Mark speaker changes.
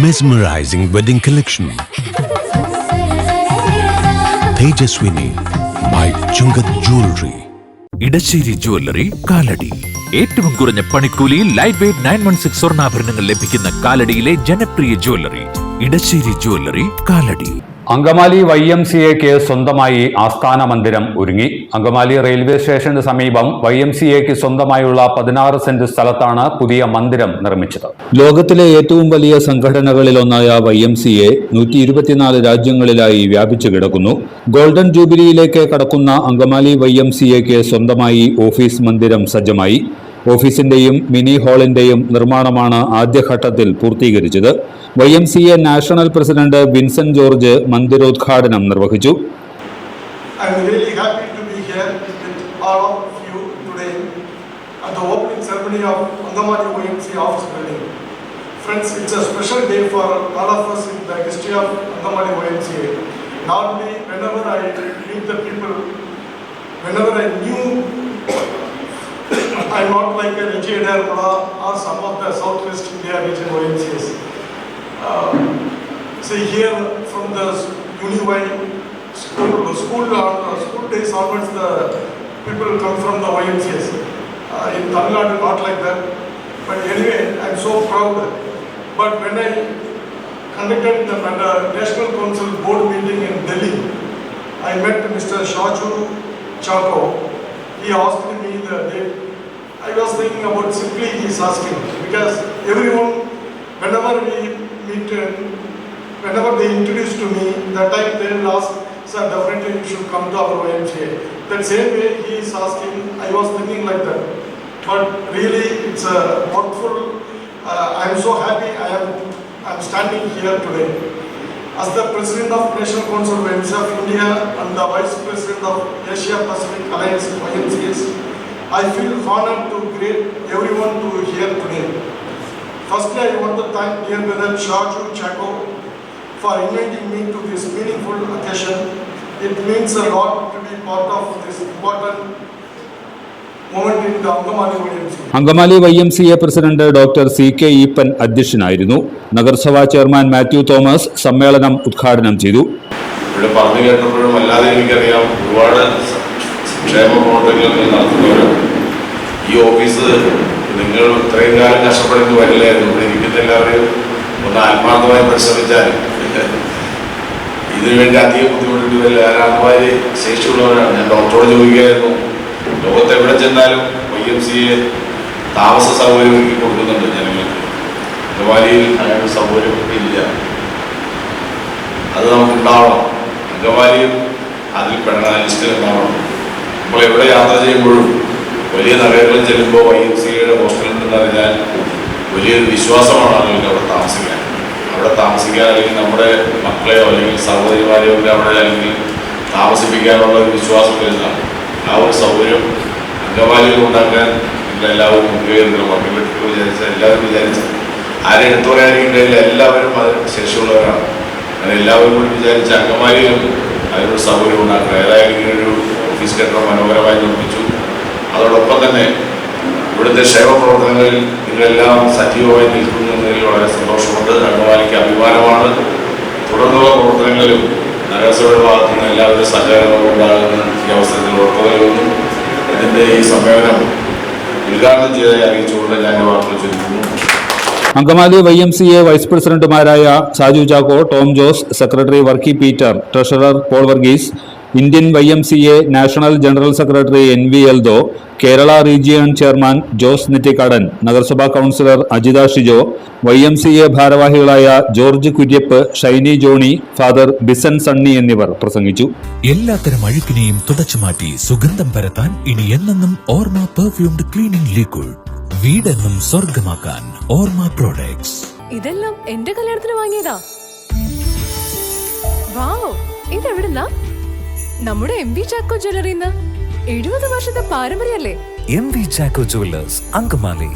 Speaker 1: Mesmerizing wedding collection. Tejaswini by Chungat Jewelry.
Speaker 2: Edassery jewellery Kalady. ഏറ്റവും കുറഞ്ഞ പണിക്കൂലിയിൽ ലൈറ്റ് വെയ്റ്റ് 916 സ്വർണ്ണാഭരണങ്ങൾ ലഭിക്കുന്ന കാലടിയിലെ ജനപ്രിയ ജ്വല്ലറി ഇടശ്ശേരി ജ്വല്ലറി കാലടി.
Speaker 3: അങ്കമാലി YMCAക്ക് സ്വന്തമായി ആസ്ഥാന മന്ദിരം ഒരുങ്ങി. അങ്കമാലി റെയിൽവേ സ്റ്റേഷന് സമീപം YMCAക്ക് സ്വന്തമായുള്ള 16 സെന്റ് സ്ഥലത്താണ് പുതിയ മന്ദിരം നിർമ്മിച്ചത്. ലോകത്തിലെ ഏറ്റവും വലിയ സംഘടനകളിലൊന്നായ YMCA 124 രാജ്യങ്ങളിലായി വ്യാപിച്ചു കിടക്കുന്നു. ഗോൾഡൻ ജൂബിലിയിലേക്ക് കടക്കുന്ന അങ്കമാലി YMCAക്ക് സ്വന്തമായി ഓഫീസ് മന്ദിരം സജ്ജമായി. ഓഫീസിന്റെയും മിനി ഹാളിന്റെയും നിർമ്മാണമാണ് ആദ്യഘട്ടത്തിൽ പൂർത്തീകരിച്ചത്. YMCA national president Vincent George മന്ദിരോദ്ഘാടനം നിർവഹിച്ചു.
Speaker 4: I'm not like a engineer or some of the Southwest India region YMCAs. See here from the Uniway school days onwards, the people come from the YMCAs. In Tamil Nadu, not like that. But anyway, I'm so proud. But when I conducted the National Council board meeting in Delhi, I met Mr. Shaju Chako. He asked me the date. I was thinking about simply he's asking, because everyone, whenever we meet, whenever they introduce to me, that time they will ask, sir, definitely you should come to our YMCA. That same way he is asking, I was thinking like that. But really, it's a wonderful, I am so happy I am standing here today. As the President of National Council of YMCA of India and the Vice President of Asia Pacific Alliance YMCAs, I feel honored to greet everyone to here today. Firstly, I want to thank dear brother Shaju Chako for inviting me to this meaningful occasion. It means a lot to be part of this important moment in the Angamali YMCA.
Speaker 3: Angamaly YMCA president doctor CK Eapen അധ്യക്ഷനായിരുന്നു. നഗരസഭാ chairman Mathew Thomas സമ്മേളനം ഉദ്ഘാടനം ചെയ്തു.
Speaker 5: ഇവിടെ പറഞ്ഞു കേട്ടപ്പോഴും അല്ലാതെ എനിക്കറിയാം ഒരുപാട് ക്ഷേമ പ്രവർത്തനങ്ങൾ നടത്തുന്നവരും ഈ ഓഫീസ് നിങ്ങൾ ഇത്രയും കാലം കഷ്ടപ്പെടുന്നു വരില്ലായിരുന്നു. ഇവിടെ ഇരിക്കുന്ന എല്ലാവരും ഒന്ന് ആത്മാർത്ഥമായി പരിശ്രമിച്ചാൽ ഇതിനുവേണ്ടി അധികം ബുദ്ധിമുട്ടിട്ട് വരില്ല. ആത്മാര് ശേഷിയുള്ളവരാണ്. ഞാൻ ഡോക്ടറോട് ചോദിക്കുകയായിരുന്നു, ലോകത്ത് എവിടെ ചെന്നാലും YMCA താമസ സൗകര്യം ഒരുക്കി കൊടുക്കുന്നുണ്ട് ജനങ്ങൾക്ക്. അങ്കമാലിയിൽ അങ്ങനെ സൗകര്യം ഇല്ല. അത് നമുക്കുണ്ടാവണം. അങ്കമാലിയിൽ അതിൽ പെടാൻ ലിസ്റ്റിൽ ഉണ്ടാവണം. നമ്മൾ എവിടെ യാത്ര ചെയ്യുമ്പോഴും വലിയ നഗരങ്ങളിൽ ചെല്ലുമ്പോൾ YMCAയുടെ ഹോസ്റ്റലുണ്ടെന്ന് അറിഞ്ഞാൽ വലിയൊരു വിശ്വാസമാണ് ആളുകൾക്ക് അവിടെ താമസിക്കാൻ. അവിടെ താമസിക്കാൻ അല്ലെങ്കിൽ നമ്മുടെ മക്കളെയോ അല്ലെങ്കിൽ സഹോദരിമാരെയോ ഒക്കെ അവിടെ അല്ലെങ്കിൽ താമസിപ്പിക്കാനുള്ള ഒരു വിശ്വാസം വരുന്നതാണ്. ആ ഒരു സൗകര്യം അങ്കമാലിയിൽ ഉണ്ടാക്കാൻ എല്ലാവരും മുൻകൈയെടുക്കണം. മക്കളെടുത്ത് വിചാരിച്ചാൽ എല്ലാവരും വിചാരിച്ചാൽ ആരെ എടുത്തു പറയാനില്ല, എല്ലാവരും അതിന് ശേഷിയുള്ളവരാണ്. അങ്ങനെ എല്ലാവരും കൂടി വിചാരിച്ച അങ്കമാലിയിലും അതിനൊരു സൗകര്യം ഉണ്ടാക്കണം. ഏതായാലും ഇങ്ങനൊരു ഓഫീസ് കെട്ടിടം മനോഹരമായി നിർമ്മിച്ചു. അതോടൊപ്പം തന്നെ ഇവിടുത്തെ ക്ഷേമ പ്രവർത്തനങ്ങളിൽ നിങ്ങളെല്ലാം സജീവമായി നിൽക്കുന്നതിൽ വളരെ സന്തോഷമുണ്ട്. അങ്കമാലിക്ക് അഭിമാനമാണ്. തുടർന്നുള്ള പ്രവർത്തനങ്ങളിലും നഗരസഭയുടെ ഭാഗത്തു നിന്ന് എല്ലാവരും സഹകരണവും ഉണ്ടാകുന്ന ഈ അവസരത്തിൽ ഉറപ്പുവരുന്നു. ഇതിൻ്റെ ഈ സമ്മേളനം ഉദ്ഘാടനം ചെയ്തതായി അറിയിച്ചുകൊണ്ട് ഞാൻ വാർത്തകൾ ചൊല്ലുന്നു.
Speaker 3: അങ്കമാലി YMCA വൈസ് പ്രസിഡന്റുമാരായ Shaju Chacko, Tom Jose, secretary Varkey Peter, treasurer Paul Varghese, Indian YMCA national general secretary NV Eldho, Kerala region chairman Jose Nettikadan, നഗരസഭാ കൗൺസിലർ അജിത ഷിജോ, YMCA ഭാരവാഹികളായ George Kuriappu, Shiny Johny, father Bisan Sunny എന്നിവർ പ്രസംഗിച്ചു.
Speaker 2: എല്ലാത്തരം അഴുക്കിനെയും തുടച്ചുമാറ്റി സുഗന്ധം പരത്താൻ ഇനി എന്നെന്നും ഓർമ്മ പെർഫ്യൂംഡ് ക്ലീനിംഗ് ലിക്വിഡ്. വീടെന്നും സ്വർഗമാക്കാൻ ഓർമ്മ പ്രോഡക്ട്സ്.
Speaker 6: ഇതെല്ലാം എന്റെ കല്യാണത്തിന് വാങ്ങിയതാ. വാവ്, ഇതെവിടുന്നാ? നമ്മുടെ MV ചാക്കോ ജ്വല്ലറിന്ന്. 70 വർഷത്തെ പാരമ്പര്യല്ലേ?
Speaker 2: MV Chacko jewellers, Angamaly.